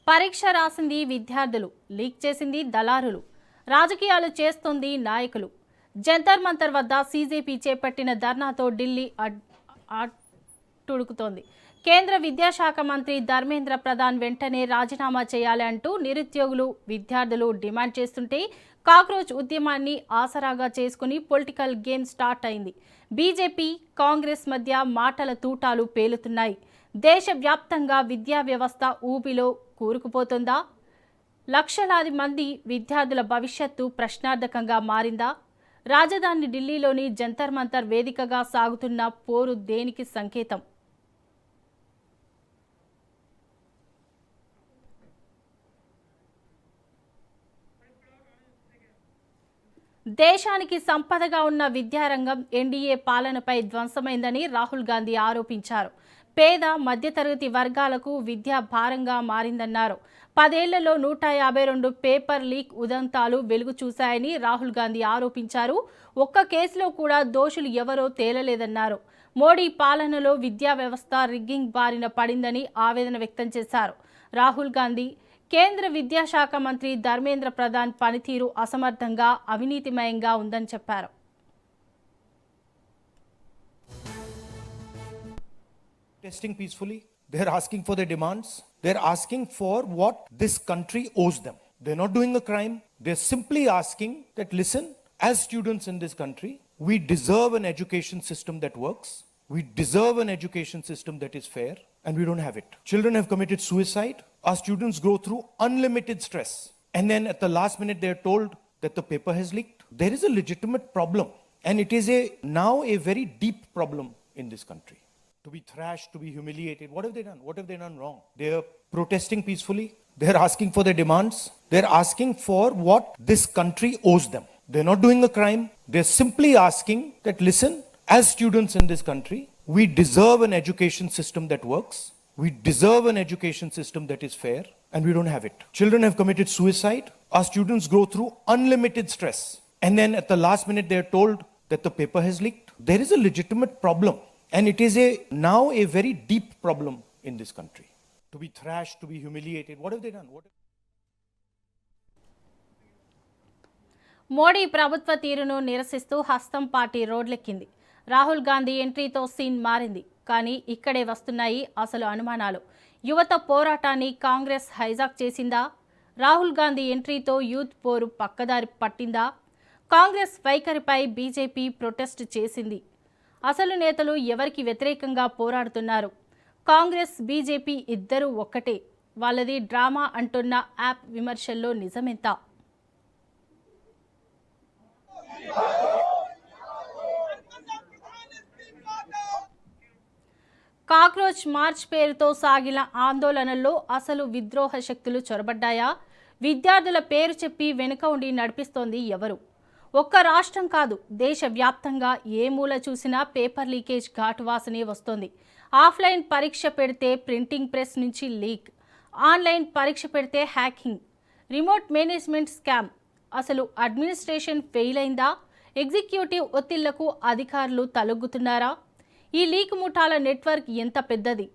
పరీక్ష రాసింది విద్యార్థులు, లీక్ చేసింది దళారులు, రాజకీయాలు చేస్తుంది నాయకులు. జంతర్ మంతర్ వద్ద సీజేపీ చేపట్టిన ధర్నాతో ఢిల్లీ అట్టుడుకుతోంది. కేంద్ర విద్యాశాఖ మంత్రి ధర్మేంద్ర ప్రధాన్ వెంటనే రాజీనామా చేయాలి అంటూ నిరుద్యోగులు, విద్యార్థులు డిమాండ్ చేస్తుంటే కాక్రోచ్ ఉద్యమాన్ని ఆసరాగా చేసుకుని పొలిటికల్ గేమ్ స్టార్ట్ అయింది. బీజేపీ, కాంగ్రెస్ మధ్య మాటల తూటాలు పేలుతున్నాయి. దేశవ్యాప్తంగా విద్యా వ్యవస్థ ఊబిలో కూరుకుపోతుందా? లక్షలాది మంది విద్యార్థుల భవిష్యత్తు ప్రశ్నార్థకంగా మారిందా? రాజధాని ఢిల్లీలోని జంతర్ మంతర్ వేదికగా సాగుతున్న పోరు దేనికి సంకేతం? దేశానికి సంపదగా ఉన్న విద్యారంగం ఎన్డీఏ పాలనపై ధ్వంసమైందని రాహుల్ గాంధీ ఆరోపించారు. పేద, మధ్యతరగతి వర్గాలకు విద్యా భారంగా మారిందన్నారు. 10 ఏళ్లలో 152 పేపర్ లీక్ ఉదంతాలు వెలుగు చూశాయని రాహుల్ గాంధీ ఆరోపించారు. ఒక్క కేసులో కూడా దోషులు ఎవరో తేలలేదన్నారు. మోడీ పాలనలో విద్యా వ్యవస్థ రిగ్గింగ్ బారిన పడిందని ఆవేదన వ్యక్తం చేశారు. రాహుల్ గాంధీ కేంద్ర విద్యాశాఖ మంత్రి ధర్మేంద్ర ప్రధాన్ పనితీరు అసమర్థంగా, అవినీతిమయంగా ఉందని చెప్పారు. Testing peacefully, they're asking for their demands, they're asking for what this country owes them. They're not doing a crime, they're simply asking that, listen, as students in this country, we deserve an education system that works, we deserve an education system that is fair, and we don't have it. Children have committed suicide, our students go through unlimited stress, and then at the last minute they're told that the paper has leaked. There is a legitimate problem, and it is now a very deep problem in this country. To be thrashed, to be humiliated. What have they done? What have they done wrong? They're protesting peacefully. They're asking for their demands. They're asking for what this country owes them. They're not doing a crime. They're simply asking that, listen, as students in this country, we deserve an education system that works. We deserve an education system that is fair, and we don't have it. Children have committed suicide. Our students go through unlimited stress. And then at the last minute, they're told that the paper has leaked. There is a legitimate problem. And it is now a very deep problem in this country. To be thrashed, to be humiliated. What have they done? Modi ప్రభుత్వ తీరును నిరసిస్తూ హస్తం party రోడ్లెక్కింది. Rahul Gandhi ఎంట్రీతో scene మారింది. కానీ ఇక్కడే వస్తున్నాయి అసలు అనుమానాలు. యువత పోరాటాన్ని కాంగ్రెస్ హైజాక్ చేసిందా? రాహుల్ గాంధీ ఎంట్రీతో యూత్ పోరు పక్కదారి పట్టిందా? కాంగ్రెస్ వైఖరిపై బీజేపీ ప్రొటెస్ట్ చేసింది. అసలు నేతలు ఎవరికి వ్యతిరేకంగా పోరాడుతున్నారు? కాంగ్రెస్, బీజేపీ ఇద్దరూ ఒక్కటే. వాళ్ళది డ్రామా అంటున్న యాప్ విమర్శల్లో నిజమెంత? కాక్రోచ్ మార్చ్ పేరుతో సాగిన ఆందోళనల్లో అసలు విద్రోహ శక్తులు చొరబడ్డాయా? విద్యార్థుల పేరు చెప్పి వెనుక ఉండి నడిపిస్తోంది ఎవరు? ఒక్క రాష్ట్రం కాదు, దేశవ్యాప్తంగా ఏ మూల చూసినా పేపర్ లీకేజ్ ఘాటు వాసనే వస్తోంది. ఆఫ్లైన్ పరీక్ష పెడితే ప్రింటింగ్ ప్రెస్ నుంచి లీక్, ఆన్లైన్ పరీక్ష పెడితే హ్యాకింగ్, రిమోట్ మేనేజ్మెంట్ స్కామ్. అసలు అడ్మినిస్ట్రేషన్ ఫెయిల్ అయిందా? ఎగ్జిక్యూటివ్ ఒత్తిళ్లకు అధికారులు తలొగ్గుతున్నారా? ఈ లీక్ ముఠాల నెట్వర్క్ ఎంత పెద్దది?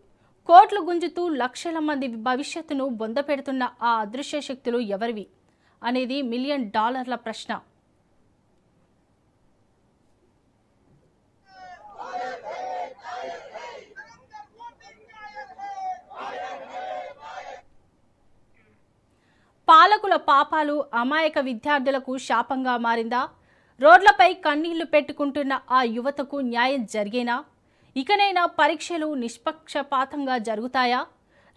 కోట్లు గుంజుతూ లక్షల మంది భవిష్యత్తును బొందపెడుతున్న ఆ అదృశ్య శక్తులు ఎవరివి అనేది $1 మిలియన్ ప్రశ్న. పాలకుల పాపాలు అమాయక విద్యార్థులకు శాపంగా మారిందా? రోడ్లపై కన్నీళ్లు పెట్టుకుంటున్న ఆ యువతకు న్యాయం జరిగేనా? ఇకనైనా పరీక్షలు నిష్పక్షపాతంగా జరుగుతాయా?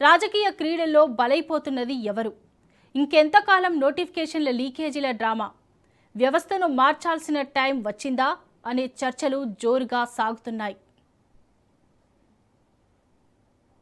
రాజకీయ క్రీడల్లో బలైపోతున్నది ఎవరు? ఇంకెంతకాలం నోటిఫికేషన్ల లీకేజీల డ్రామా? వ్యవస్థను మార్చాల్సిన టైం వచ్చిందా అనే చర్చలు జోరుగా సాగుతున్నాయి.